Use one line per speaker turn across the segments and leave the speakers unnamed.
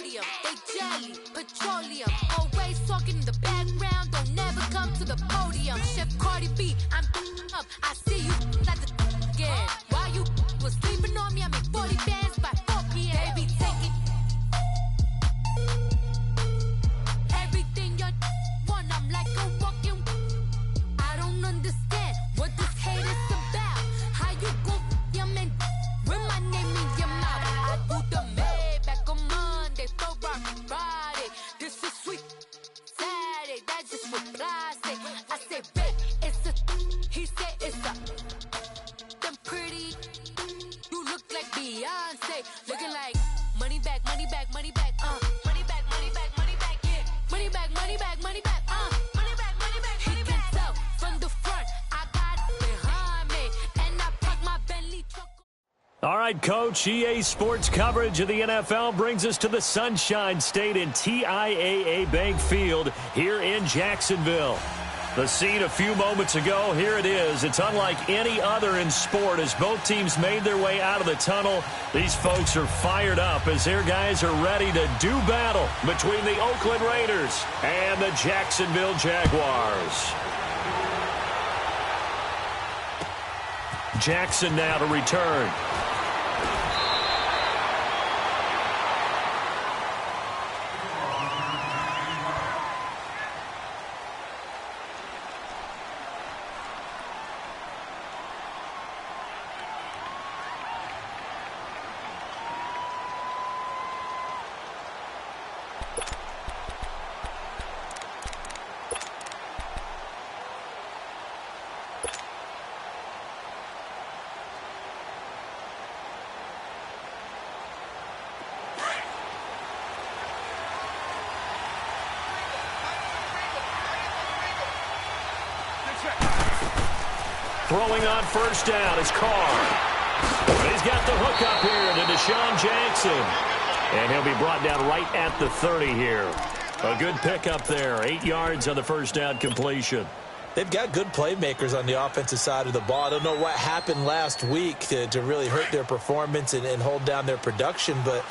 podium. They jelly, petroleum. Always talking in the background, don't never come to the podium. Chef Cardi B, I'm up. I see you at the again. While you was sleeping on me, I make 40 bands by 4 p.m. Baby, take it. Everything you want, I'm like a walking. I don't understand what this hate is about. How you go your man with my name in your mouth? I do the Maybach on Monday, for Friday. This is sweet Saturday, that's just what I say. I say, babe, it's a. He said it's a. Them pretty. You look like Beyonce, looking like money back, money back, money back, money back, money back, money back, yeah, money back, money back, money back, money back, money back. He can tell from the front, I got it behind me, and I park my Bentley truck.
All right, Coach, EA Sports coverage of the NFL brings us to the Sunshine State in TIAA Bank Field here in Jacksonville. The scene a few moments ago, here it is. It's unlike any other in sport as both teams made their way out of the tunnel. These folks are fired up as their guys are ready to do battle between the Oakland Raiders and the Jacksonville Jaguars. Jackson now to return. Throwing on first down is Carr. He's got the hook up here to Deshaun Jackson. And he'll be brought down right at the 30 here. A good pickup there. 8 yards on the first down completion.
They've got good playmakers on the offensive side of the ball. I don't know what happened last week to really hurt their performance and hold down their production, but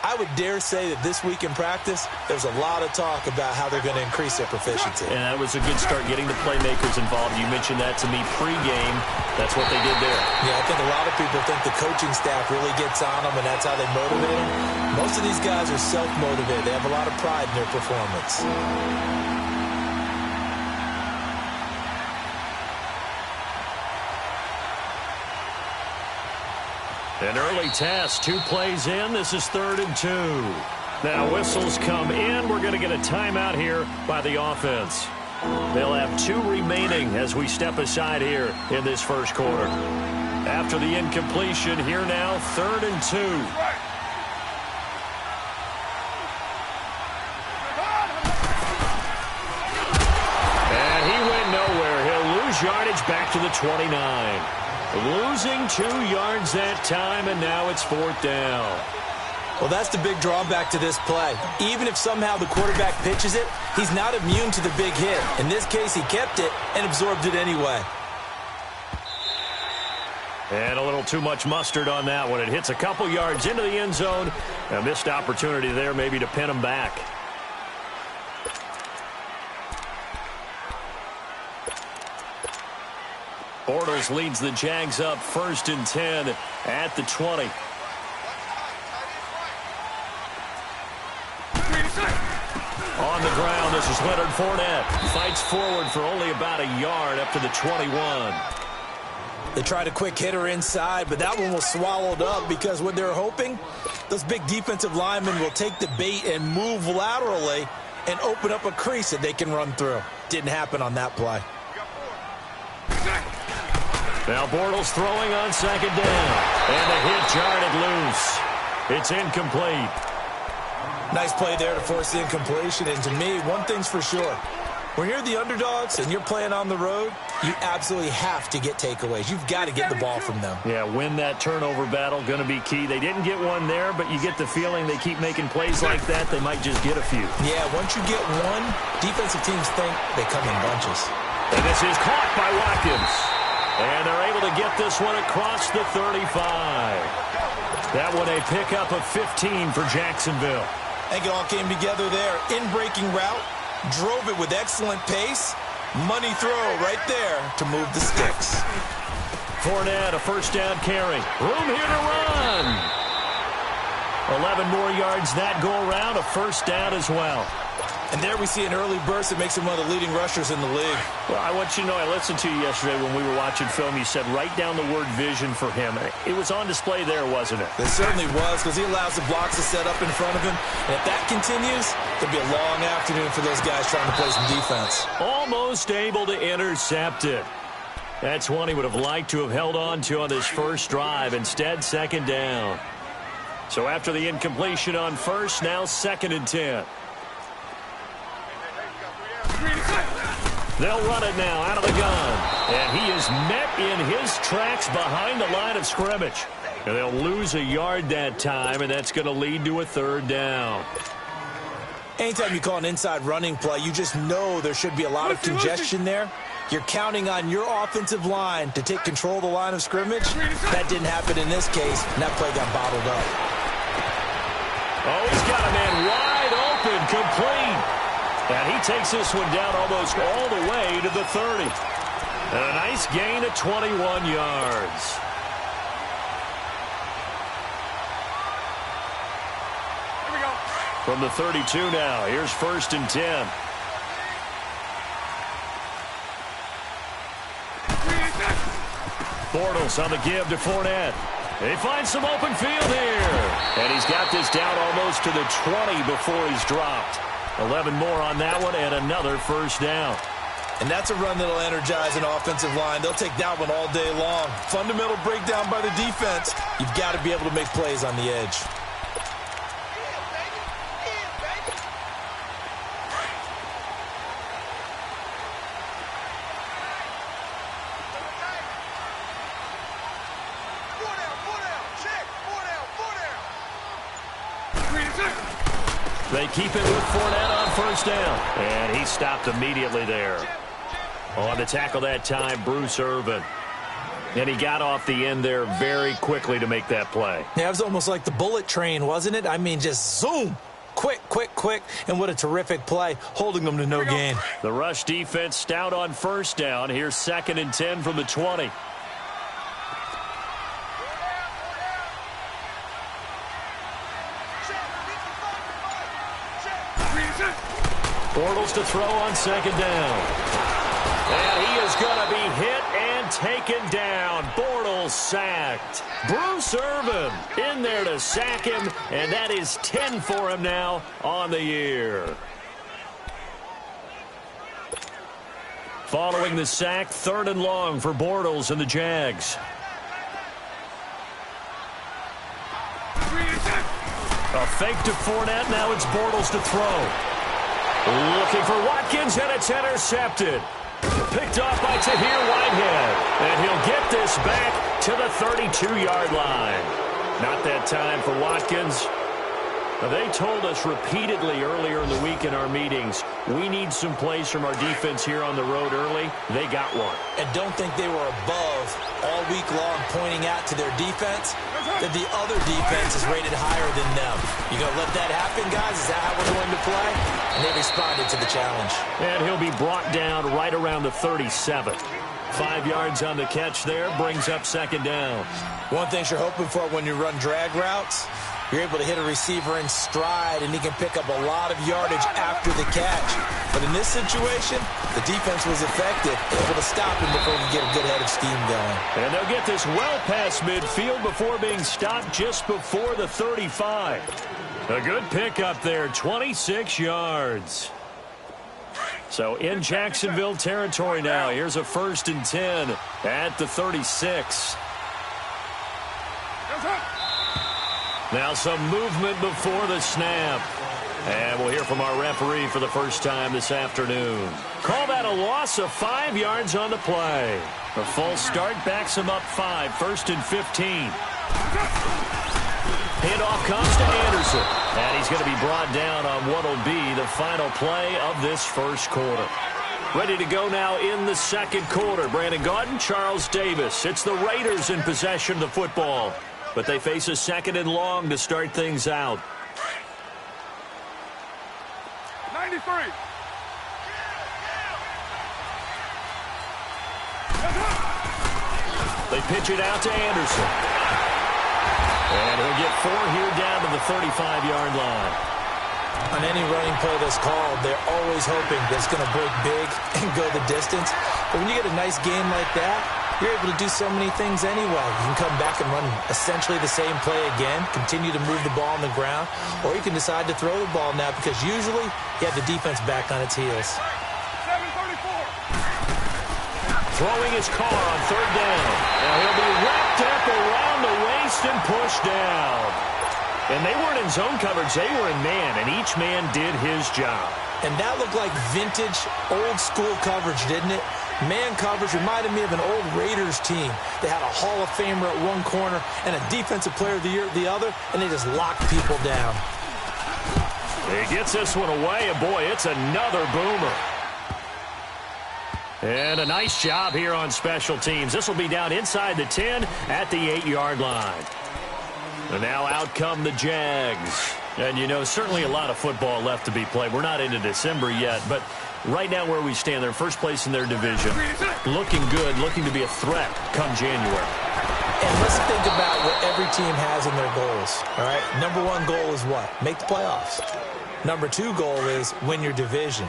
I would dare say that this week in practice, there's a lot of talk about how they're going to increase their proficiency.
And that was a good start getting the playmakers involved. You mentioned that to me pregame. That's what they did there.
Yeah, I think a lot of people think the coaching staff really gets on them, and that's how they motivate them. Most of these guys are self-motivated. They have a lot of pride in their performance.
An early test, 2 plays in. This is 3rd and 2. Now whistles come in. We're going to get a timeout here by the offense. They'll have 2 remaining as we step aside here in this first quarter. After the incompletion, here now, 3rd and 2. And he went nowhere. He'll lose yardage back to the 29. Losing 2 yards that time, and now it's 4th down.
Well, that's the big drawback to this play. Even if somehow the quarterback pitches it, he's not immune to the big hit. In this case, he kept it and absorbed it anyway.
And a little too much mustard on that one. It hits a couple yards into the end zone. A missed opportunity there maybe to pin him back. Bortles leads the Jags up 1st and 10 at the 20. On the ground, this is Leonard Fournette. Fights forward for only about a yard up to the 21.
They tried a quick hitter inside, but that one was swallowed up because what they're hoping, those big defensive linemen will take the bait and move laterally and open up a crease that they can run through. Didn't happen on that play.
Now Bortles throwing on 2nd down. And the hit jarred loose. It's incomplete.
Nice play there to force the incompletion. And to me, one thing's for sure. When you're the underdogs and you're playing on the road, you absolutely have to get takeaways. You've got to get the ball from them.
Yeah, win that turnover battle, going to be key. They didn't get one there, but you get the feeling they keep making plays like that, they might just get a few.
Yeah, once you get one, defensive teams think they come in bunches.
And this is caught by Watkins. And they're able to get this one across the 35. That one a pickup of 15 for Jacksonville.
I think it all came together there. In-breaking route, drove it with excellent pace. Money throw right there to move the sticks.
Fournette, a first down carry. Room here to run. 11 more yards that go around, a first down as well.
And there we see an early burst that makes him one of the leading rushers in the league.
Well, I want you to know, I listened to you yesterday when we were watching film. You said write down the word vision for him. It was on display there, wasn't it?
It certainly was, because he allows the blocks to set up in front of him. And if that continues, it'll be a long afternoon for those guys trying to play some defense.
Almost able to intercept it. That's one he would have liked to have held on to on this first drive. Instead, second down. So after the incompletion on first, now 2nd and 10. They'll run it now out of the gun. And he is met in his tracks behind the line of scrimmage. And they'll lose a yard that time, and that's going to lead to a 3rd down.
Anytime you call an inside running play, you just know there should be a lot of congestion there. You're counting on your offensive line to take control of the line of scrimmage. That didn't happen in this case, and that play got bottled up.
Oh, he's got a man wide open, complete. And he takes this one down almost all the way to the 30. And a nice gain of 21 yards.
Here we go.
From the 32 now, here's 1st and 10. Bortles on the give to Fournette. He finds some open field here. And he's got this down almost to the 20 before he's dropped. 11 more on that one and another first down.
And that's a run that'll energize an offensive line. They'll take that one all day long. Fundamental breakdown by the defense. You've got to be able to make plays on the edge.
They keep it with Fournette on first down. And he stopped immediately there. On the tackle that time, Bruce Irvin. And he got off the end there very quickly to make that play.
Yeah, it was almost like the bullet train, wasn't it? I mean, just zoom. Quick, quick, quick. And what a terrific play, holding them to no gain.
The rush defense stout on first down. Here's 2nd and 10 from the 20. Bortles to throw on 2nd down. And he is going to be hit and taken down. Bortles sacked. Bruce Irvin in there to sack him, and that is 10 for him now on the year. Following the sack, 3rd and long for Bortles and the Jags. A fake to Fournette. Now it's Bortles to throw. Looking for Watkins, and it's intercepted. Picked off by Tahir Whitehead. And he'll get this back to the 32-yard line. Not that time for Watkins. They told us repeatedly earlier in the week in our meetings, we need some plays from our defense here on the road early. They got one.
And don't think they were above all week long pointing out to their defense that the other defense is rated higher than them. You going to let that happen, guys? Is that how we're going to play? And they responded to the challenge.
And he'll be brought down right around the 37. 5 yards on the catch there, brings up 2nd down.
One thing you're hoping for when you run drag routes, you're able to hit a receiver in stride, and he can pick up a lot of yardage after the catch. But in this situation, the defense was effective, able to stop him before he could get a good head of steam going.
And they'll get this well past midfield before being stopped just before the 35. A good pickup there, 26 yards. So in Jacksonville territory now. Here's a 1st and 10 at the 36. Now some movement before the snap. And we'll hear from our referee for the first time this afternoon. Call that a loss of 5 yards on the play. The false start backs him up 5, 1st and 15. Handoff comes to Anderson. And he's going to be brought down on what will be the final play of this first quarter. Ready to go now in the 2nd quarter. Brandon Gaudin, Charles Davis. It's the Raiders in possession of the football. But they face a 2nd and long to start things out.
93.
They pitch it out to Anderson. And he'll get 4 here down to the 35-yard line.
On any running play that's called, they're always hoping that it's going to break big and go the distance. But when you get a nice game like that, you're able to do so many things anyway. You can come back and run essentially the same play again, continue to move the ball on the ground, or you can decide to throw the ball now because usually you have the defense back on its heels.
734.
Throwing his car on 3rd down. Now he'll be wrapped up around the waist and pushed down. And they weren't in zone coverage. They were in man, and each man did his job.
And that looked like vintage, old-school coverage, didn't it? Man coverage reminded me of an old Raiders team. They had a Hall of Famer at one corner and a Defensive Player of the Year at the other, and they just locked people down.
He gets this one away, and boy, it's another boomer. And a nice job here on special teams. This will be down inside the 10 at the 8-yard line. And now out come the Jags. And, you know, certainly a lot of football left to be played. We're not into December yet, but right now where we stand, they're first place in their division. Looking good, looking to be a threat come January.
And let's think about what every team has in their goals, all right? Number 1 goal is what? Make the playoffs. Number 2 goal is win your division.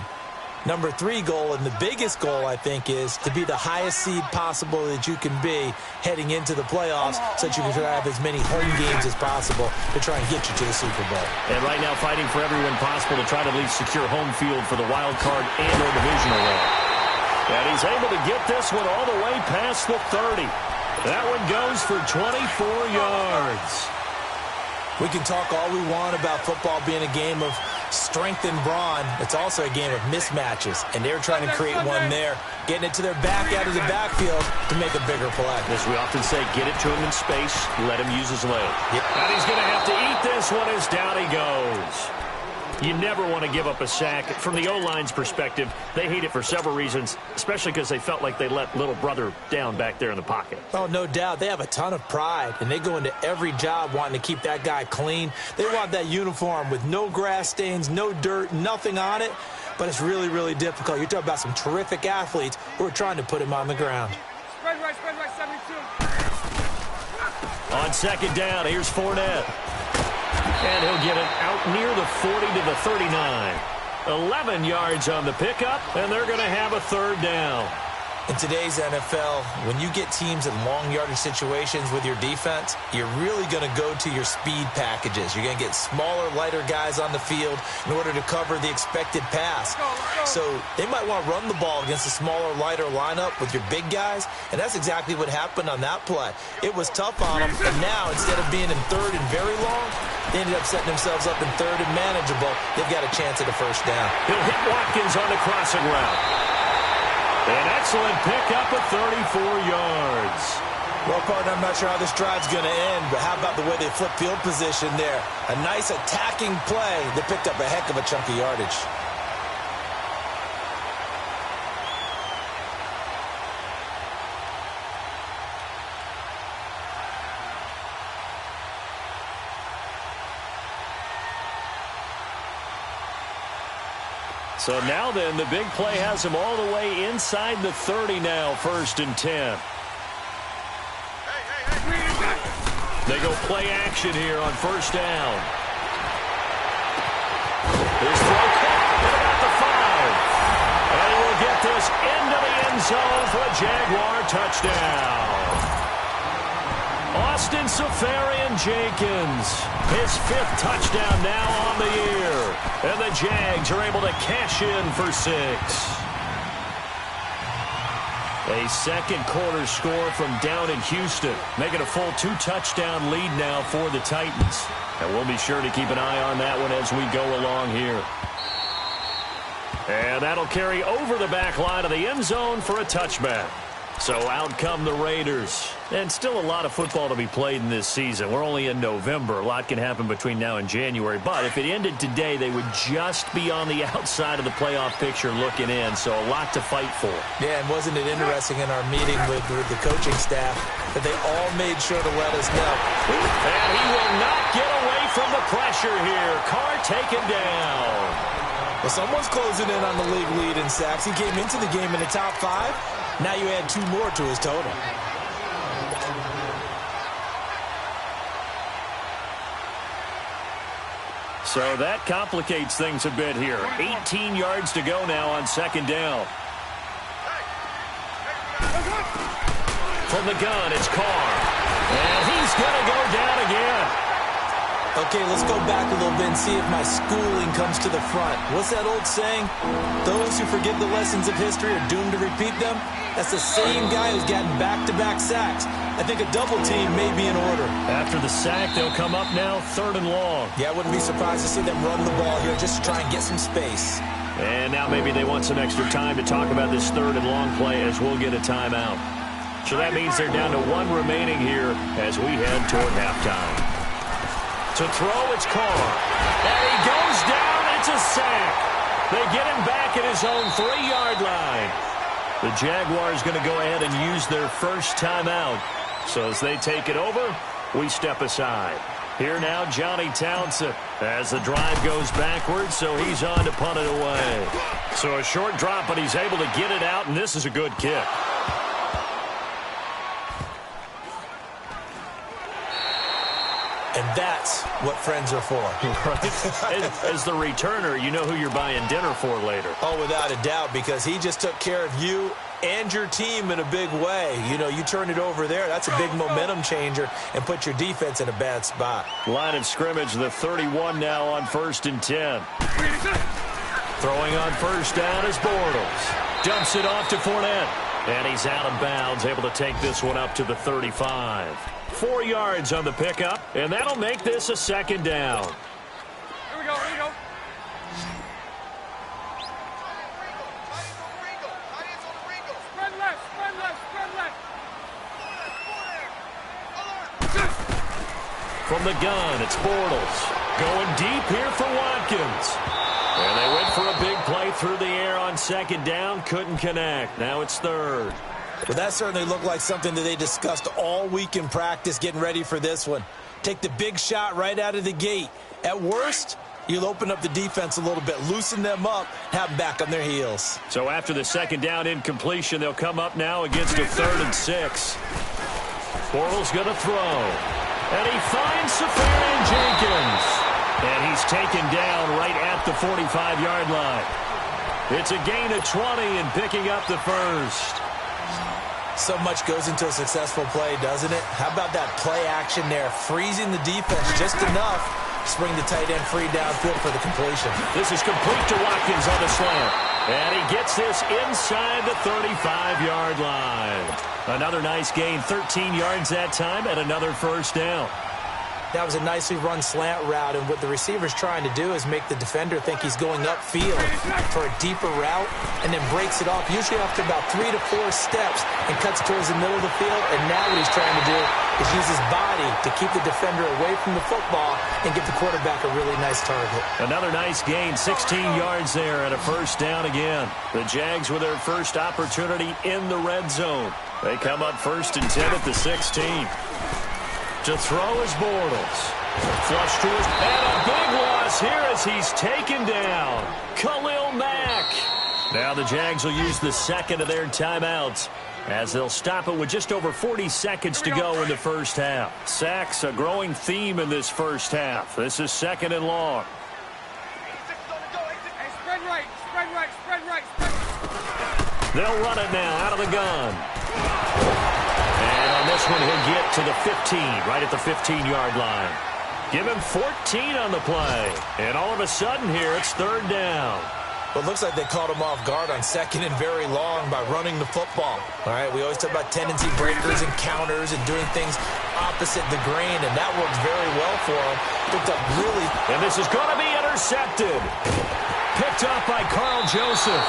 Number 3 goal, and the biggest goal, I think, is to be the highest seed possible that you can be heading into the playoffs so that you can try to have as many home games as possible to try and get you to the Super Bowl.
And right now fighting for every win possible to try to at least secure home field for the wild card and or divisional round. And he's able to get this one all the way past the 30. That one goes for 24 yards.
We can talk all we want about football being a game of strength and brawn. It's also a game of mismatches, and they're trying to create one there, getting it to their back out of the backfield to make a bigger play.
As we often say, get it to him in space, let him use his leg.
Yep.
And he's going to have to eat this one as down he goes. You never want to give up a sack. From the O-line's perspective, they hate it for several reasons, especially because they felt like they let little brother down back there in the pocket.
Oh, no doubt. They have a ton of pride, and they go into every job wanting to keep that guy clean. They want that uniform with no grass stains, no dirt, nothing on it, but it's really, really difficult. You're talking about some terrific athletes who are trying to put him on the ground.
Spread right, 72.
On 2nd down, here's Fournette. And he'll get it out near the 40 to the 39. 11 yards on the pickup, and they're going to have a 3rd down.
In today's NFL, when you get teams in long yardage situations with your defense, you're really going to go to your speed packages. You're going to get smaller, lighter guys on the field in order to cover the expected pass. So they might want to run the ball against a smaller, lighter lineup with your big guys, and that's exactly what happened on that play. It was tough on them, and now instead of being in 3rd and very long, they ended up setting themselves up in 3rd and manageable. They've got a chance at a 1st down.
He'll hit Watkins on the crossing route. An excellent pickup of 34 yards.
Well, partner, I'm not sure how this drive's going to end, but how about the way they flip field position there? A nice attacking play that picked up a heck of a chunk of yardage.
So now then, the big play has him all the way inside the 30 now, 1st and 10. They go play action here on 1st down. His throw caught at about the 5. And he will get this into the end zone for a Jaguar touchdown. Austin Seferian-Jenkins, his 5th touchdown now on the year. And the Jags are able to cash in for 6. A 2nd quarter score from down in Houston, making a full 2-touchdown lead now for the Titans. And we'll be sure to keep an eye on that one as we go along here. And that'll carry over the back line of the end zone for a touchback. So out come the Raiders. And still a lot of football to be played in this season. We're only in November. A lot can happen between now and January. But if it ended today, they would just be on the outside of the playoff picture looking in. So a lot to fight for.
Yeah, and wasn't it interesting in our meeting with the coaching staff that they all made sure to let us know. And
he will not get away from the pressure here. Carr taken down.
Well, someone's closing in on the league lead in sacks. He came into the game in the top 5. Now you add 2 more to his total.
So that complicates things a bit here. 18 yards to go now on second down. From the gun, it's Carr. And he's going to go down again.
Okay, let's go back a little bit and see if my schooling comes to the front. What's that old saying? Those who forget the lessons of history are doomed to repeat them. That's the same guy who's gotten back-to-back sacks. I think a double team may be in order.
After the sack, they'll come up now 3rd and long.
Yeah, I wouldn't be surprised to see them run the ball here just to try and get some space.
And now maybe they want some extra time to talk about this 3rd and long play as we'll get a timeout. So that means they're down to 1 remaining here as we head toward halftime. To throw, it's Carr. And he goes down. It's a sack. They get him back at his own 3-yard line. The Jaguars going to go ahead and use their first timeout. So as they take it over, we step aside. Here now, Johnny Townsend as the drive goes backwards, so he's on to punt it away. So a short drop, but he's able to get it out, and this is a good kick.
And that's what friends are for.
As the returner, you know who you're buying dinner for later.
Oh, without a doubt, because he just took care of you and your team in a big way. You know, you turn it over there, that's a big momentum changer and put your defense in a bad spot.
Line of scrimmage, the 31 now on 1st and 10. Throwing on first down is Bortles. Dumps it off to Fournette. And he's out of bounds, able to take this one up to the 35. 4 yards on the pickup, and that'll make this a 2nd down.
Here we go, here we go. Spread left, spread left, spread left.
From the gun, it's Bortles. Going deep here for Watkins. And they went for a big play through the air on 2nd down. Couldn't connect. Now it's 3rd.
Well, that certainly looked like something that they discussed all week in practice getting ready for this one. Take the big shot right out of the gate. At worst, you'll open up the defense a little bit, loosen them up, have them back on their heels.
So after the 2nd down incompletion, they'll come up now against a 3rd and 6. Bortles going to throw. And he finds Safarian Jenkins. And he's taken down right at the 45-yard line. It's a gain of 20 and picking up the first.
So much goes into a successful play, doesn't it? How about that play action there, freezing the defense just enough to spring the tight end free downfield for the completion.
This is complete to Watkins on the slant. And he gets this inside the 35-yard line. Another nice gain, 13 yards that time, and another first down.
That was a nicely run slant route, and what the receiver's trying to do is make the defender think he's going upfield for a deeper route, and then breaks it off, usually after about 3 to 4 steps, and cuts towards the middle of the field. And now what he's trying to do is use his body to keep the defender away from the football and get the quarterback a really nice target.
Another nice gain, 16 yards there, and a first down again. The Jags with their first opportunity in the red zone. They come up 1st and 10 at the 16. To throw is Bortles. Flush to his, and a big loss here as he's taken down. Khalil Mack. Now the Jags will use the 2nd of their timeouts as they'll stop it with just over 40 seconds to go in the first half. Sacks, a growing theme in this first half. This is 2nd and long.
Hey, spread right, spread right, spread right, spread right.
They'll run it now out of the gun. And on this one, he'll get to the 15, right at the 15-yard line. Give him 14 on the play. And all of a sudden here, it's 3rd down.
Well, it looks like they caught him off guard on 2nd and very long by running the football. All right, we always talk about tendency breakers and counters and doing things opposite the grain, and that worked very well for him. Picked up really...
And this is going to be intercepted. Picked up by Carl Joseph.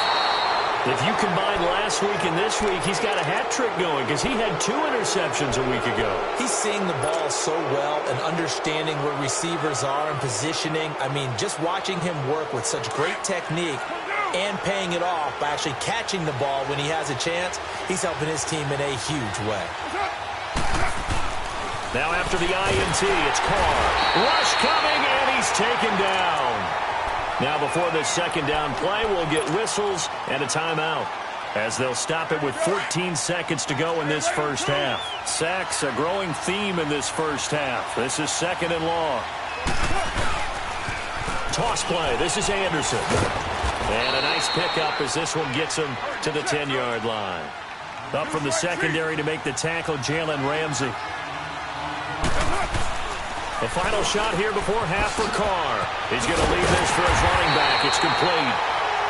If you combine last week and this week, he's got a hat trick going because he had 2 interceptions a week ago.
He's seeing the ball so well and understanding where receivers are and positioning. I mean, just watching him work with such great technique and paying it off by actually catching the ball when he has a chance, he's helping his team in a huge way.
Now after the INT, it's Carr. Rush coming, and he's taken down. Now before this second down play, we'll get whistles and a timeout, as they'll stop it with 14 seconds to go in this first half. Sacks, a growing theme in this first half. This is 2nd and long. Toss play. This is Anderson. And a nice pickup as this one gets him to the 10-yard line. Up from the secondary to make the tackle, Jalen Ramsey. The final shot here before half for Carr. He's going to leave this for his running back. It's complete.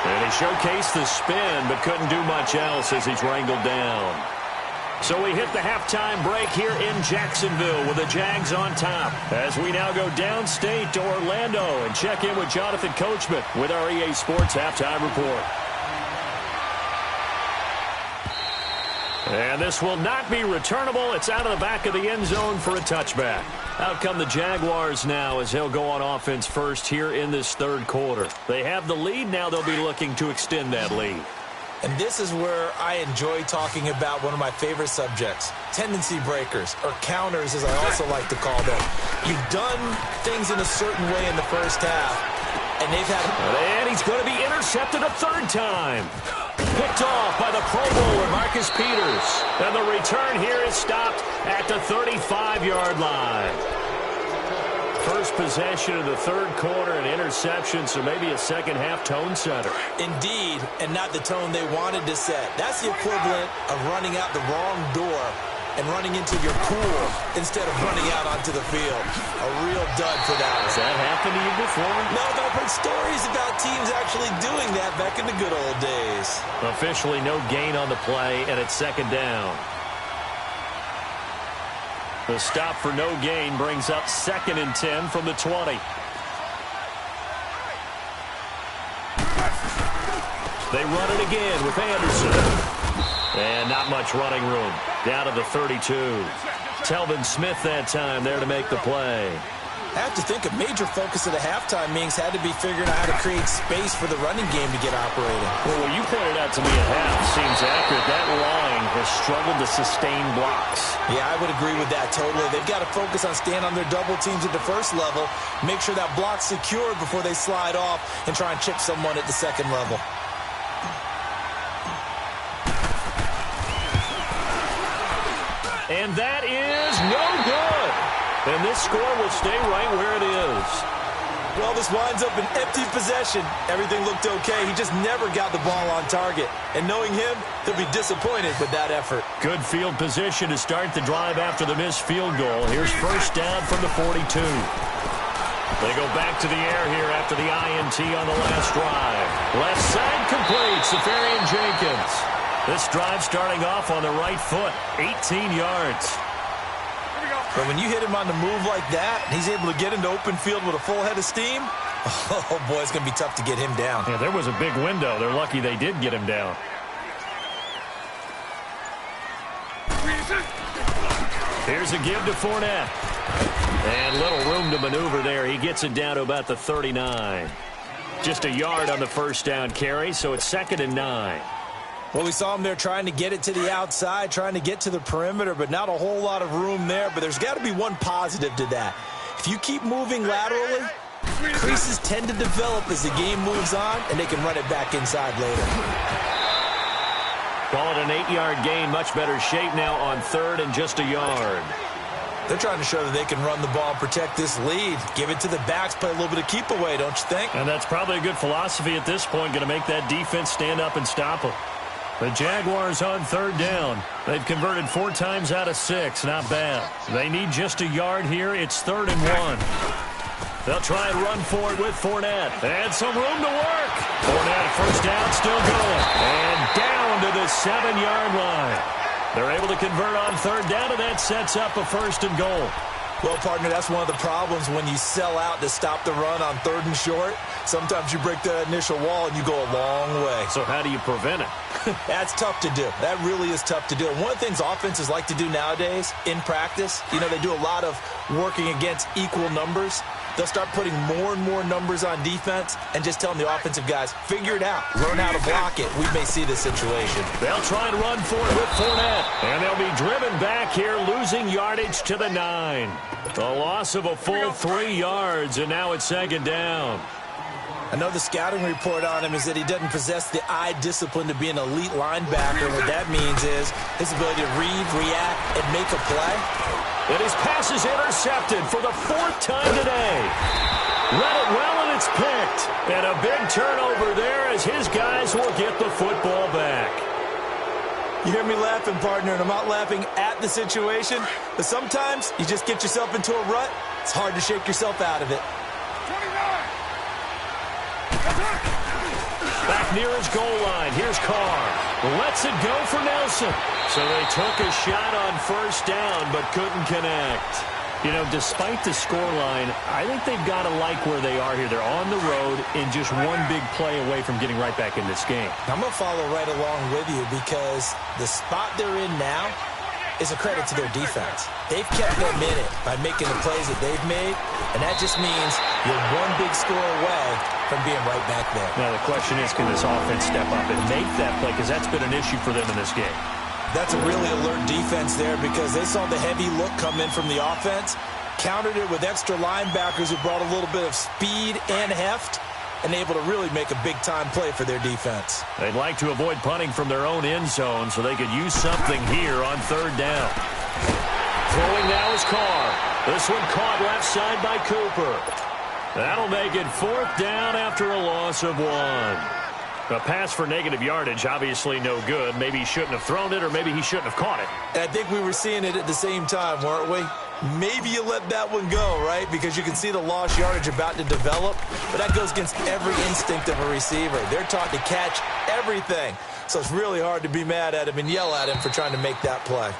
And he showcased the spin, but couldn't do much else as he's wrangled down. So we hit the halftime break here in Jacksonville with the Jags on top, as we now go downstate to Orlando and check in with Jonathan Coachman with our EA Sports Halftime Report. And this will not be returnable. It's out of the back of the end zone for a touchback. Out come the Jaguars now as they'll go on offense first here in this third quarter. They have the lead. Now they'll be looking to extend that lead.
And this is where I enjoy talking about one of my favorite subjects, tendency breakers, or counters as I also like to call them. You've done things in a certain way in the first half, and they've had...
And he's going to be intercepted a third time. Picked off by the Pro Bowler, Marcus Peters. And the return here is stopped at the 35-yard line. First possession of the third quarter, an interception, so maybe a second-half tone setter.
Indeed, and not the tone they wanted to set. That's the equivalent of running out the wrong door and running into your pool instead of running out onto the field. A real dud for that.
Has that happened to you before?
No, but I've heard stories about teams actually doing that back in the good old days.
Officially no gain on the play, and it's second down. The stop for no gain brings up 2nd and 10 from the 20. They run it again with Anderson. And not much running room. Down to the 32. Telvin Smith that time there to make the play.
I have to think a major focus of the halftime meetings had to be figuring out how to create space for the running game to get operating.
Well, what you pointed out to me at half seems accurate. That line has struggled to sustain blocks.
Yeah, I would agree with that totally. They've got to focus on staying on their double teams at the first level, make sure that block's secured before they slide off and try and chip someone at the second level.
And that is no good. And this score will stay right where it is.
Well, this winds up an empty possession. Everything looked okay. He just never got the ball on target. And knowing him, he'll be disappointed with that effort.
Good field position to start the drive after the missed field goal. Here's first down from the 42. They go back to the air here after the INT on the last drive. Left side complete. Safarian Jenkins. This drive starting off on the right foot. 18 yards.
But when you hit him on the move like that, and he's able to get into open field with a full head of steam, oh, boy, it's going to be tough to get him down.
Yeah, there was a big window. They're lucky they did get him down. Here's a give to Fournette. And little room to maneuver there. He gets it down to about the 39. Just a yard on the first down carry, so it's 2nd and 9.
Well, we saw him there trying to get it to the outside, trying to get to the perimeter, but not a whole lot of room there. But there's got to be one positive to that. If you keep moving laterally, creases tend to develop as the game moves on, and they can run it back inside later.
Call it an 8-yard gain. Much better shape now on 3rd and just a yard.
They're trying to show that they can run the ball and protect this lead. Give it to the backs, play a little bit of keep away, don't you think?
And that's probably a good philosophy at this point, going to make that defense stand up and stop them. The Jaguars on 3rd down. They've converted 4 times out of 6. Not bad. They need just a yard here. It's 3rd and 1. They'll try and run for it with Fournette. And some room to work. Fournette, first down, still going. And down to the 7-yard line. They're able to convert on 3rd down, and that sets up a 1st and goal.
Well, partner, that's one of the problems when you sell out to stop the run on 3rd and short. Sometimes you break that initial wall and you go a long way.
So how do you prevent it?
That's tough to do. That really is tough to do. And one of the things offenses like to do nowadays in practice, you know, they do a lot of working against equal numbers. They'll start putting more and more numbers on defense and just telling the offensive guys, figure it out. Learn how to block it. We may see this situation.
They'll try and run for it with Fournette. And they'll be driven back here, losing yardage to the 9. A loss of a full 3 yards, and now it's 2nd down.
I know the scouting report on him is that he doesn't possess the eye discipline to be an elite linebacker. What that means is his ability to read, react, and make a play.
And his pass is intercepted for the 4th time today. Read it well, and it's picked. And a big turnover there as his guys will get the football back.
You hear me laughing, partner, and I'm not laughing at the situation, but sometimes you just get yourself into a rut. It's hard to shake yourself out of it.
29.
Back near his goal line. Here's Carr. Lets it go for Nelson. So they took a shot on 1st down, but couldn't connect. You know, despite the scoreline, I think they've got to like where they are here. They're on the road and just one big play away from getting right back in this game.
I'm going to follow right along with you because the spot they're in now is a credit to their defense. They've kept them in it by making the plays that they've made, and that just means you're one big score away from being right back there.
Now, the question is, can this offense step up and make that play? Because that's been an issue for them in this game.
That's a really alert defense there because they saw the heavy look come in from the offense, countered it with extra linebackers who brought a little bit of speed and heft, and able to really make a big-time play for their defense.
They'd like to avoid punting from their own end zone so they could use something here on 3rd down. Throwing now is Carr. This one caught left side by Cooper. That'll make it 4th down after a loss of 1. A pass for negative yardage, obviously no good. Maybe he shouldn't have thrown it, or maybe he shouldn't have caught it.
And I think we were seeing it at the same time, weren't we? Maybe you let that one go, right? Because you can see the lost yardage about to develop. But that goes against every instinct of a receiver. They're taught to catch everything. So it's really hard to be mad at him and yell at him for trying to make that play.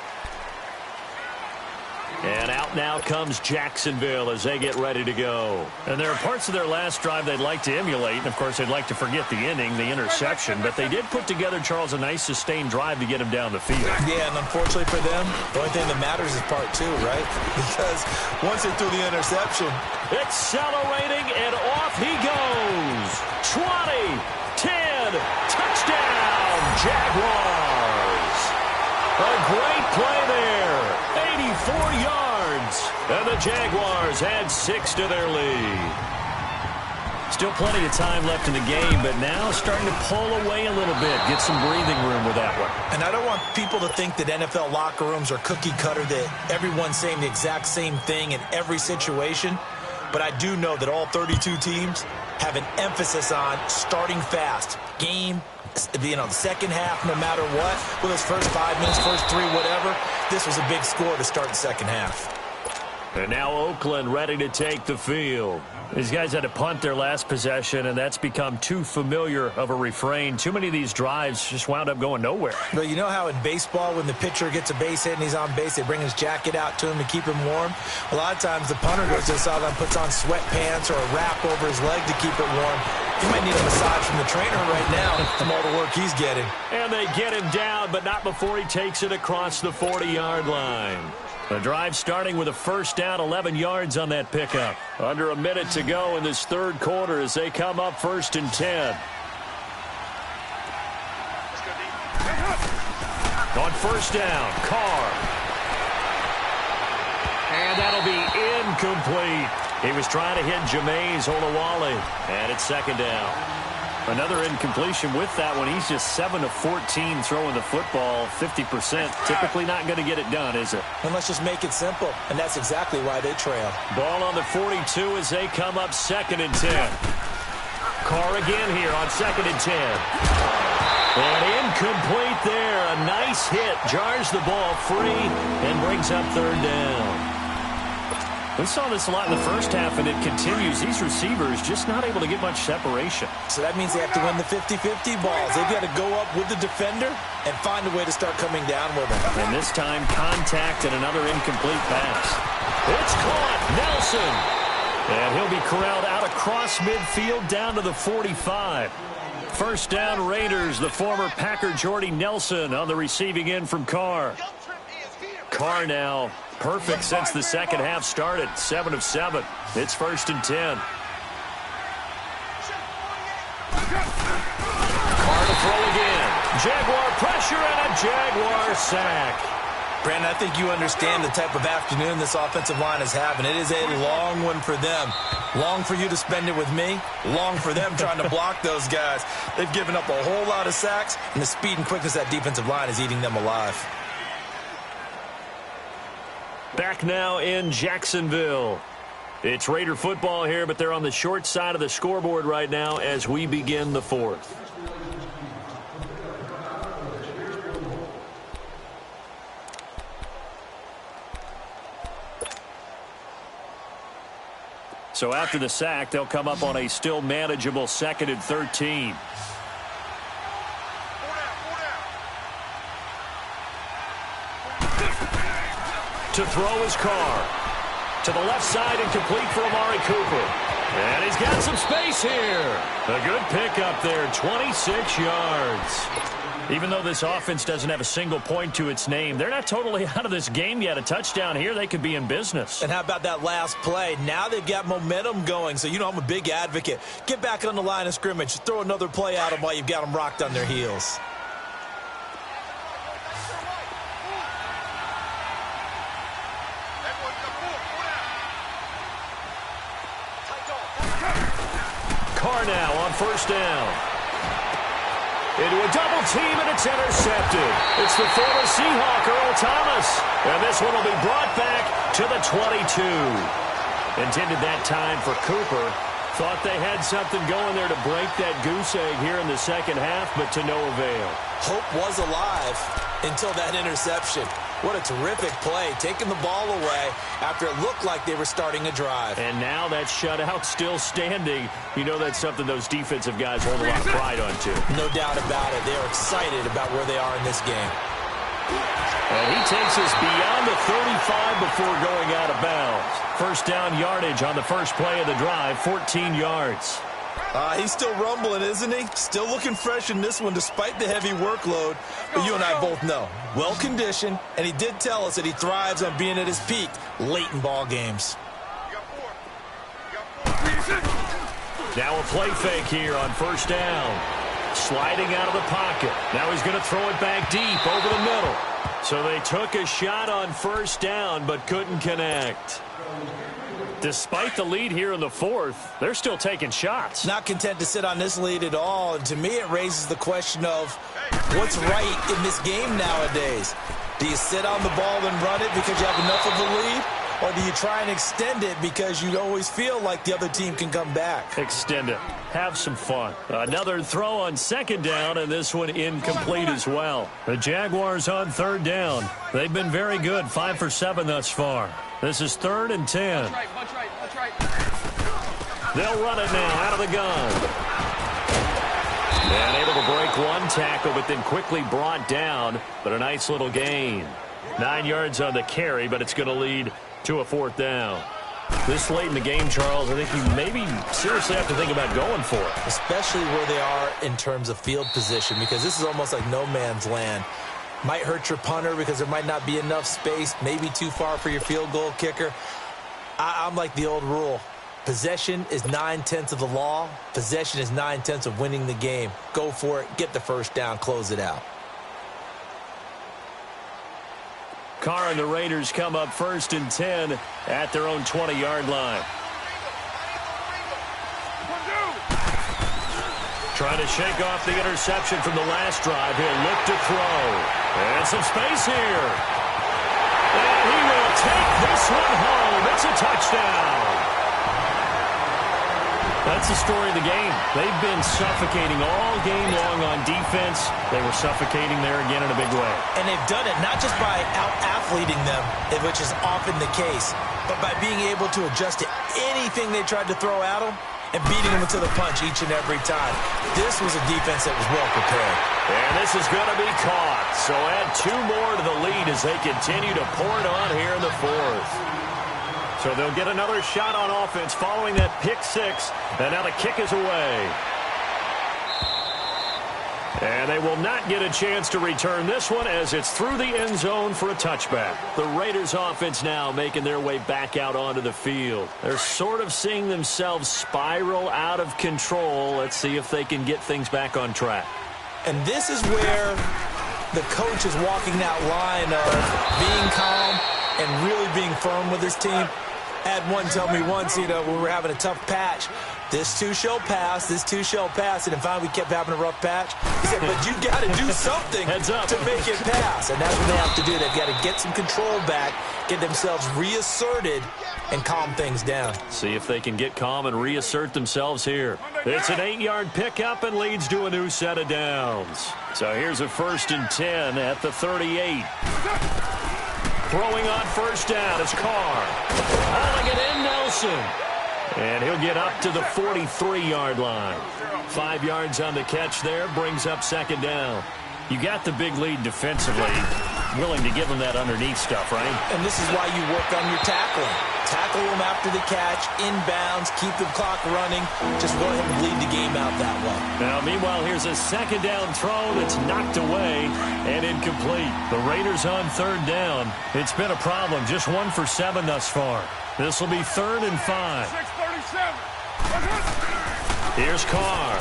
And out now comes Jacksonville as they get ready to go. And there are parts of their last drive they'd like to emulate. And, of course, they'd like to forget the inning, the interception. But they did put together, Charles, a nice sustained drive to get him down the field.
Yeah, and unfortunately for them, the only thing that matters is part 2, right? Because once they threw the interception.
Accelerating, and off he goes. 20, 10, touchdown, Jaguars. A great play there. 84 yards. And the Jaguars add 6 to their lead. Still plenty of time left in the game, but now starting to pull away a little bit. Get some breathing room with that one.
And I don't want people to think that NFL locker rooms are cookie cutter, that everyone's saying the exact same thing in every situation. But I do know that all 32 teams have an emphasis on starting fast. Game, the second half, no matter what. Well, those first 5 minutes, first 3, whatever. This was a big score to start the second half.
And now Oakland ready to take the field. These guys had to punt their last possession, and that's become too familiar of a refrain. Too many of these drives just wound up going nowhere.
But you know how in baseball, when the pitcher gets a base hit and he's on base, they bring his jacket out to him to keep him warm? A lot of times the punter goes to the sideline, puts on sweatpants or a wrap over his leg to keep it warm. He might need a massage from the trainer right now from all the work he's getting.
And they get him down, but not before he takes it across the 40-yard line. The drive starting with a 1st down, 11 yards on that pickup. Under a minute to go in this 3rd quarter as they come up 1st and 10. On 1st down, Carr. And that'll be incomplete. He was trying to hit Jameis Olawale, and it's 2nd down. Another incompletion with that one. He's just 7 of 14 throwing the football, 50%. Typically not going to get it done, is it?
And let's just make it simple, and that's exactly why they trail.
Ball on the 42 as they come up 2nd and 10. Carr again here on 2nd and 10. And incomplete there. A nice hit. Jars the ball free and brings up 3rd down. We saw this a lot in the first half, and it continues. These receivers just not able to get much separation.
So that means they have to win the 50-50 balls. They've got to go up with the defender and find a way to start coming down with them.
And this time, contact and another incomplete pass. It's caught. Nelson. And he'll be corralled out across midfield down to the 45. 1st down, Raiders. The former Packer Jordy Nelson on the receiving end from Carr. Carr now perfect since the second half started. 7 of 7. It's 1st and 10. Carr to throw again. Jaguar pressure and a Jaguar sack.
Brandon, I think you understand the type of afternoon this offensive line is having. It is a long one for them. Long for you to spend it with me. Long for them trying to block those guys. They've given up a whole lot of sacks, and the speed and quickness of that defensive line is eating them alive.
Back now in Jacksonville. It's Raider football here, but they're on the short side of the scoreboard right now as we begin the fourth. So after the sack, they'll come up on a still manageable 2nd and 13. To throw his Carr. To the left side and complete for Amari Cooper. And he's got some space here. A good pickup there, 26 yards. Even though this offense doesn't have a single point to its name, they're not totally out of this game yet. A touchdown here, they could be in business.
And how about that last play? Now they've got momentum going. So, you know, I'm a big advocate. Get back on the line of scrimmage. Throw another play at them while you've got them rocked on their heels.
Carr now on first down. Into a double team, and it's intercepted. It's the former Seahawk, Earl Thomas. And this one will be brought back to the 22. Intended that time for Cooper. Thought they had something going there to break that goose egg here in the second half, but to no avail.
Hope was alive until that interception. What a terrific play, taking the ball away after it looked like they were starting a drive.
And now that shutout still standing. You know that's something those defensive guys hold a lot of pride on, too.
No doubt about it. They're excited about where they are in this game.
And he takes us beyond the 35 before going out of bounds. First down yardage on the first play of the drive, 14 yards.
He's still rumbling, isn't he? Still looking fresh in this one despite the heavy workload. But you and I both know, well-conditioned, and he did tell us that he thrives on being at his peak late in ball games.
Now a play fake here on first down. Sliding out of the pocket. Now he's going to throw it back deep over the middle. So they took a shot on first down but couldn't connect. Despite the lead here in the fourth, they're still taking shots.
Not content to sit on this lead at all. And to me, it raises the question of what's right in this game nowadays. Do you sit on the ball and run it because you have enough of a lead? Or do you try and extend it because you always feel like the other team can come back?
Extend it. Have some fun. Another throw on second down, and this one incomplete as well. The Jaguars on third down. They've been very good, 5 for 7 thus far. This is 3rd and 10.
Punch right.
They'll run it now out of the gun. And able to break one tackle, but then quickly brought down. But a nice little gain. 9 yards on the carry, but it's going to lead to a 4th down. This late in the game, Charles, I think you maybe seriously have to think about going for it.
Especially where they are in terms of field position, because this is almost like no man's land. Might hurt your punter because there might not be enough space, maybe too far for your field goal kicker. I'm like the old rule. Possession is 9/10 of the law. Possession is 9/10 of winning the game. Go for it. Get the first down. Close it out.
Carr and the Raiders come up 1st and 10 at their own 20-yard line. Trying to shake off the interception from the last drive. He'll look to throw. And some space here. And he will take this one home. It's a touchdown. That's the story of the game. They've been suffocating all game long on defense. They were suffocating there again in a big way.
And they've done it not just by out-athleting them, which is often the case, but by being able to adjust to anything they tried to throw at them and beating them into the punch each and every time. This was a defense that was well prepared.
And this is going to be caught. So add 2 more to the lead as they continue to pour it on here in the 4th. So they'll get another shot on offense following that pick 6. And now the kick is away. And they will not get a chance to return this one as it's through the end zone for a touchback. The Raiders offense now making their way back out onto the field. They're sort of seeing themselves spiral out of control. Let's see if they can get things back on track.
And this is where the coach is walking that line of being calm and really being firm with his team. Had one tell me once, when we were having a tough patch, this too shall pass, this too shall pass, and then finally we kept having a rough patch. He said, but you've got to do something to make it pass, and that's what they have to do. They've got to get some control back, get themselves reasserted, and calm things down.
See if they can get calm and reassert themselves here. It's an 8-yard pickup and leads to a new set of downs. So here's a 1st and 10 at the 38. Throwing on first down is Carr. Hauling it in, Nelson. And he'll get up to the 43-yard line. 5 yards on the catch there, brings up 2nd down. You got the big lead defensively. Willing to give them that underneath stuff, right?
And this is why you work on your tackling. Tackle them after the catch, inbounds, keep the clock running. Just go ahead and bleed the game out that way.
Now, meanwhile, here's a 2nd down throw that's knocked away and incomplete. The Raiders on 3rd down. It's been a problem. Just 1 for 7 thus far. This will be 3rd and 5.
6:37.
Here's Carr.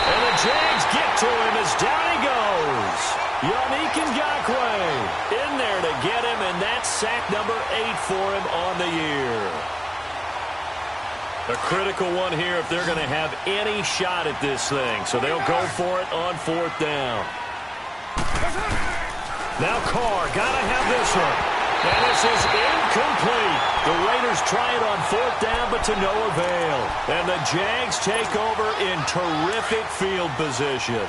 And the Jags get to him as down he goes. Yannick Ngakoue in there to get him, and that's sack number 8 for him on the year. A critical one here if they're going to have any shot at this thing. So they'll go for it on 4th down. Now Carr, got to have this one. And this is incomplete. The Raiders try it on 4th down, but to no avail. And the Jags take over in terrific field position.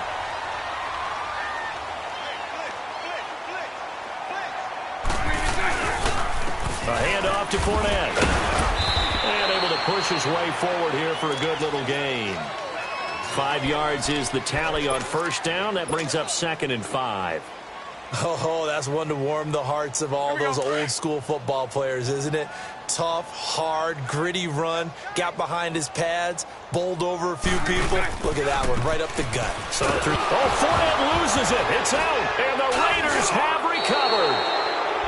A handoff to Fournette. And able to push his way forward here for a good little gain. 5 yards is the tally on 1st down. That brings up 2nd and 5.
Oh, that's one to warm the hearts of all those old-school football players, isn't it? Tough, hard, gritty run. Got behind his pads, bowled over a few people. Look at that one, right up the gut.
Fournette loses it. It's out, and the Raiders have recovered.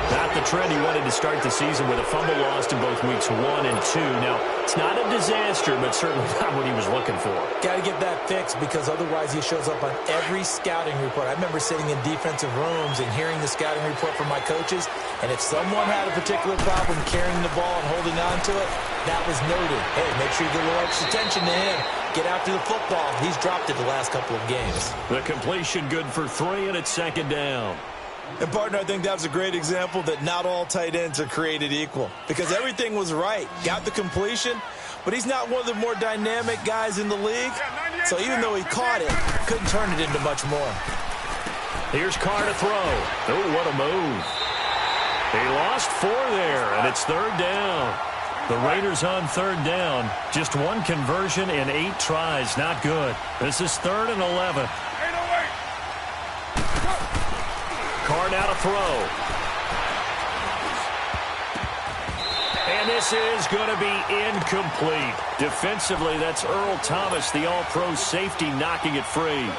Not the trend he wanted to start the season with a fumble lost in both weeks 1 and 2. Now, it's not a disaster, but certainly not what he was looking for.
Got to get that fixed because otherwise he shows up on every scouting report. I remember sitting in defensive rooms and hearing the scouting report from my coaches, and if someone had a particular problem carrying the ball and holding on to it, that was noted. Hey, make sure you get a little extra attention to him. Get after the football. He's dropped it the last couple of games.
The completion good for 3, and it's 2nd down.
And, partner, I think that was a great example that not all tight ends are created equal because everything was right. Got the completion, but he's not one of the more dynamic guys in the league. So even though he caught it, couldn't turn it into much more.
Here's Carr to throw. Oh, what a move. He lost 4 there, and it's 3rd down. The Raiders on 3rd down. Just 1 conversion in 8 tries. Not good. This is 3rd and 11. Carr now to throw. And this is going to be incomplete. Defensively, that's Earl Thomas, the all-pro safety, knocking it free.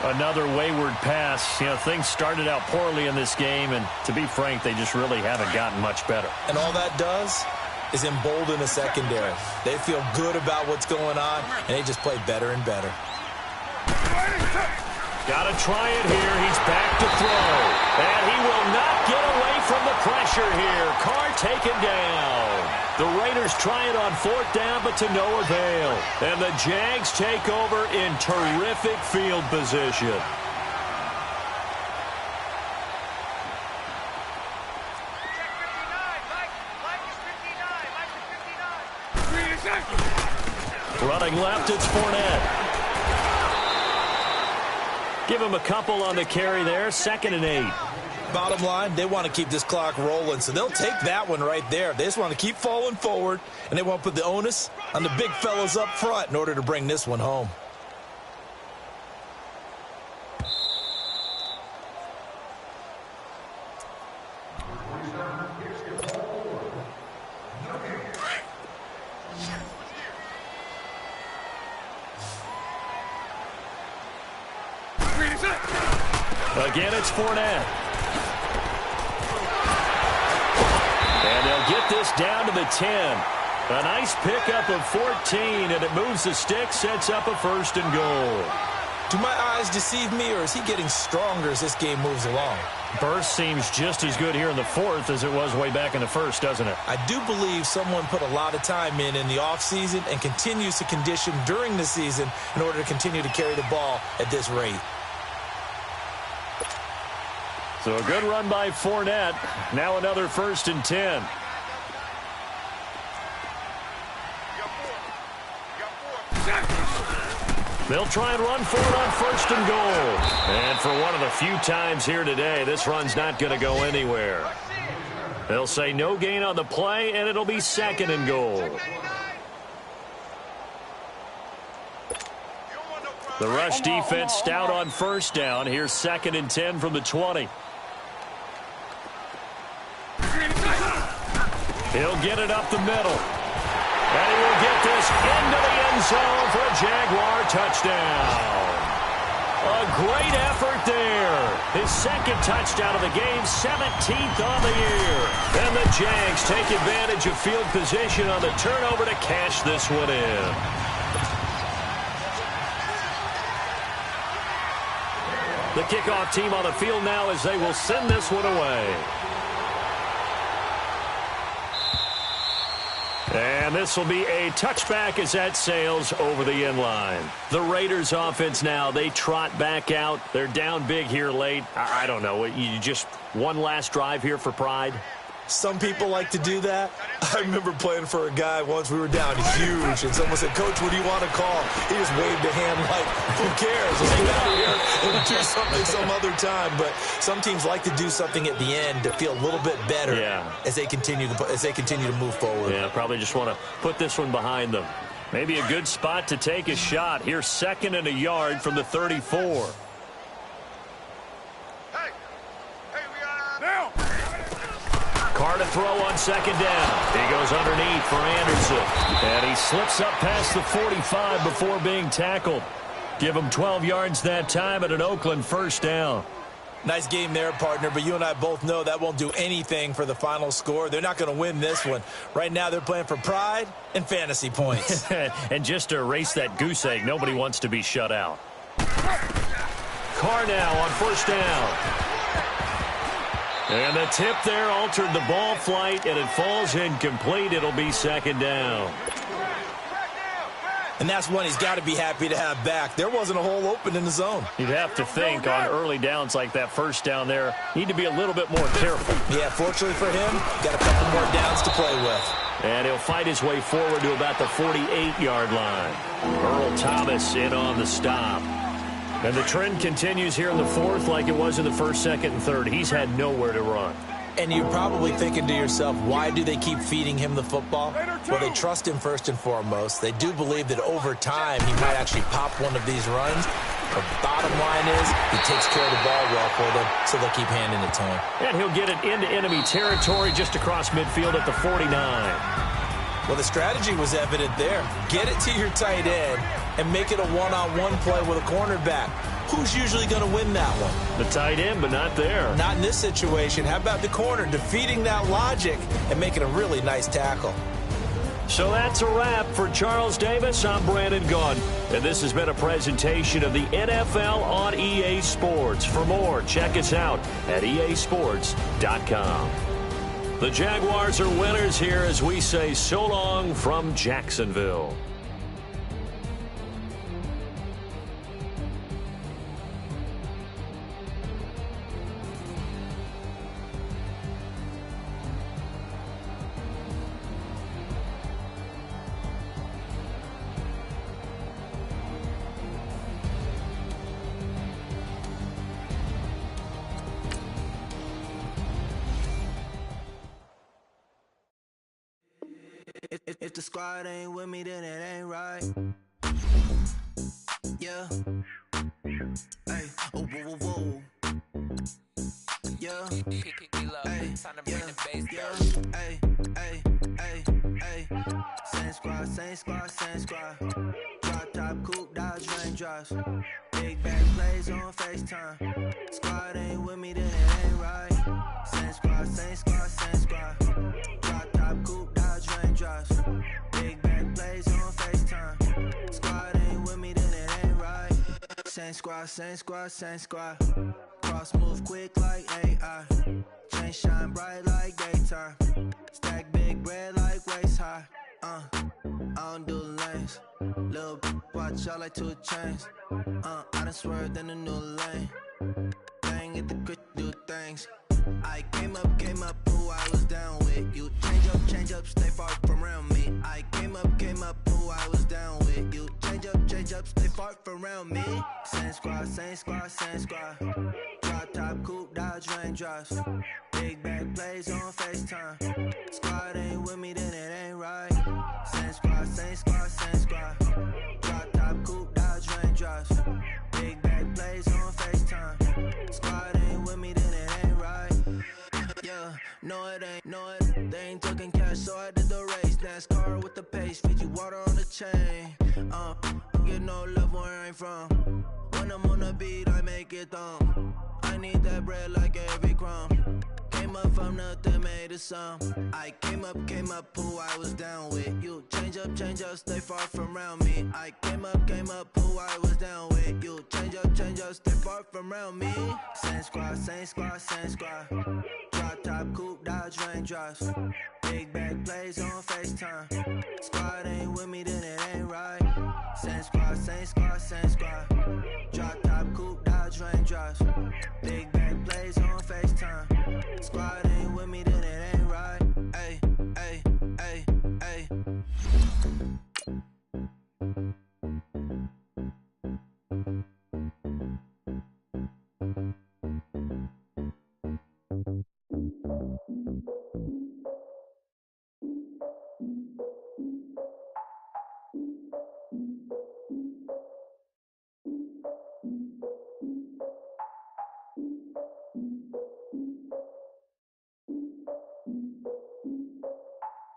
Another wayward pass. Things started out poorly in this game, and to be frank, they just really haven't gotten much better.
And all that does is embolden a secondary. They feel good about what's going on, and they just play better and better.
Got to try it here. He's back to throw. And he will not get away from the pressure here. Carr taken down. The Raiders try it on 4th down, but to no avail. And the Jags take over in terrific field position. Running left, it's Fournette. Give him a couple on the carry there. 2nd and 8.
Bottom line, they want to keep this clock rolling, so they'll take that one right there. They just want to keep falling forward, and they want to put the onus on the big fellas up front in order to bring this one home.
Again, it's Fournette. And they'll get this down to the 10. A nice pickup of 14, and it moves the stick, sets up a 1st and goal.
Do my eyes deceive me, or is he getting stronger as this game moves along?
Burst seems just as good here in the fourth as it was way back in the first, doesn't it?
I do believe someone put a lot of time in the offseason and continues to condition during the season in order to continue to carry the ball at this rate.
So a good run by Fournette. Now another 1st and 10. They'll try and run for it on 1st and goal. And for one of the few times here today, this run's not going to go anywhere. They'll say no gain on the play, and it'll be 2nd and goal. The rush defense stout on 1st down. Here's 2nd and 10 from the 20. He'll get it up the middle. And he will get this into the end zone for a Jaguar touchdown. A great effort there. His 2nd touchdown of the game, 17th on the year. And the Jags take advantage of field position on the turnover to cash this one in. The kickoff team on the field now as they will send this one away. And this will be a touchback as that sails over the end line. The Raiders offense now, they trot back out. They're down big here late. I don't know. You just one last drive here for pride?
Some people like to do that. I remember playing for a guy once. We were down huge, and someone said, "Coach, what do you want to call?" He just waved a hand like, "Who cares? Let's get out of here and do something some other time." But some teams like to do something at the end to feel a little bit better as they continue to move forward.
Yeah, probably just want to put this one behind them. Maybe a good spot to take a shot. Here's 2nd and a yard from the 34. Carr to throw on 2nd down. He goes underneath for Anderson. And he slips up past the 45 before being tackled. Give him 12 yards that time at an Oakland 1st down.
Nice game there, partner, but you and I both know that won't do anything for the final score. They're not going to win this one. Right now they're playing for pride and fantasy points.
And just to erase that goose egg, nobody wants to be shut out. Carr now on 1st down. And the tip there altered the ball flight, and it falls incomplete. It'll be 2nd down.
And that's one he's got to be happy to have back. There wasn't a hole open in the zone.
You'd have to think on early downs like that 1st down there, need to be a little bit more careful.
Yeah, fortunately for him, got a couple more downs to play with.
And he'll fight his way forward to about the 48-yard line. Earl Thomas in on the stop. And the trend continues here in the 4th like it was in the 1st, 2nd, and 3rd. He's had nowhere to run.
And you're probably thinking to yourself, why do they keep feeding him the football? Well, they trust him first and foremost. They do believe that over time he might actually pop one of these runs. The bottom line is he takes care of the ball well for them, so they'll keep handing it to him.
And he'll get it into enemy territory just across midfield at the 49.
Well, the strategy was evident there. Get it to your tight end and make it a one-on-one play with a cornerback. Who's usually going to win that one?
The tight end, but not there.
Not in this situation. How about the corner defeating that logic and making a really nice tackle?
So that's a wrap for Charles Davis. I'm Brandon Gaudin, and this has been a presentation of the NFL on EA Sports. For more, check us out at easports.com. The Jaguars are winners here as we say so long from Jacksonville.
If the squad ain't with me, then it ain't right. Yeah. Hey. Oh, whoa, whoa, whoa. Yeah. Hey. Yeah. Hey. Hey. Hey. Hey. Same squad, same squad, same squad. Drop top, coupe, dodge, raindrops. Big back plays on FaceTime. Squad ain't with me, then it ain't right. Same squad, same squad, same squad. Drop top, coupe, dodge, raindrops. Big back plays on FaceTime. Squad ain't with me, then it ain't right. Same squad, same squad, same squad. Cross move quick like AI. Chain shine bright like daytime. Stack big bread like waist high. I don't do lanes. Little watch out like 2 chains. I done swerved in a new lane. Bang at the crit, do things. I came up, who I was down with. You change up, stay far from around me. I came up, who I was down with. You change up, stay far from around me. Same squad, same squad, same squad. Drop top, coupe, Dodge raindrops. Big bag plays on FaceTime. Squad ain't with me, then it ain't right. Same squad, same squad, same squad. Drop top, coupe, Dodge raindrops. Big bag plays on FaceTime. Squad ain't with me, then it ain't right. Yeah, no it ain't, they ain't talking cash, so I did the race. NASCAR with the pace, feed you water on the chain. Get no love where I ain't from. When I'm on the beat, I make it thumb. I need that bread like every crumb. Came up from nothing, made a sum. I came up, who I was down with. You change up, stay far from around me. I came up, who I was down with. You change up, stay far from around me. Same squad, same squad, same squad. Drop top, coupe, Dodge raindrops. Big bag plays on FaceTime. Squad ain't with me, then it ain't right. Same squad, same squad, same squad. Drop top, coupe, Dodge raindrops. Big bag plays on FaceTime. Squad ain't with me, then it ain't right. Ay, ay, ay, ay.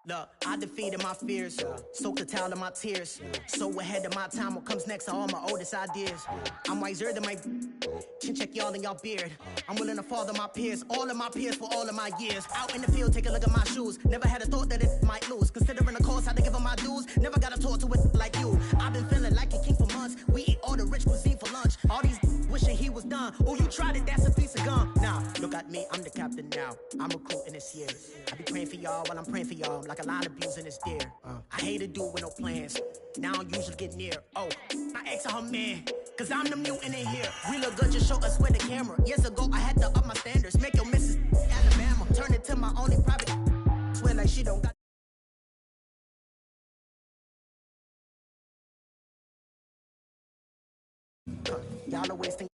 Look, I defeated my fears, soaked the towel in my tears. So ahead of my time, what comes next are all my oldest ideas. I'm wiser than my chin check y'all in y'all beard. I'm willing to father my peers, all of my peers for all of my years. Out in the field, take a look at my shoes. Never had a thought that it might lose. Considering the cost, I had to give them my dues. Never got a talk to it like you. I've been feeling like a king for months. We eat all the rich cuisine for lunch. All these wishing he was done. Oh, you tried it, that's a piece of gum. Nah, look at me, I'm the captain now. I'm recruiting this year. I be praying for y'all while I'm praying for y'all. Like a lot of abusing this deer. I hate to do it with no plans. Now I usually get near. Oh, I ask her man, cause I'm the mutant in here. We look good, just show us where the camera. Years ago, I had to up my standards. Make your missus Alabama. Turn it to my only private. Swear like she don't got. Y'all are wasting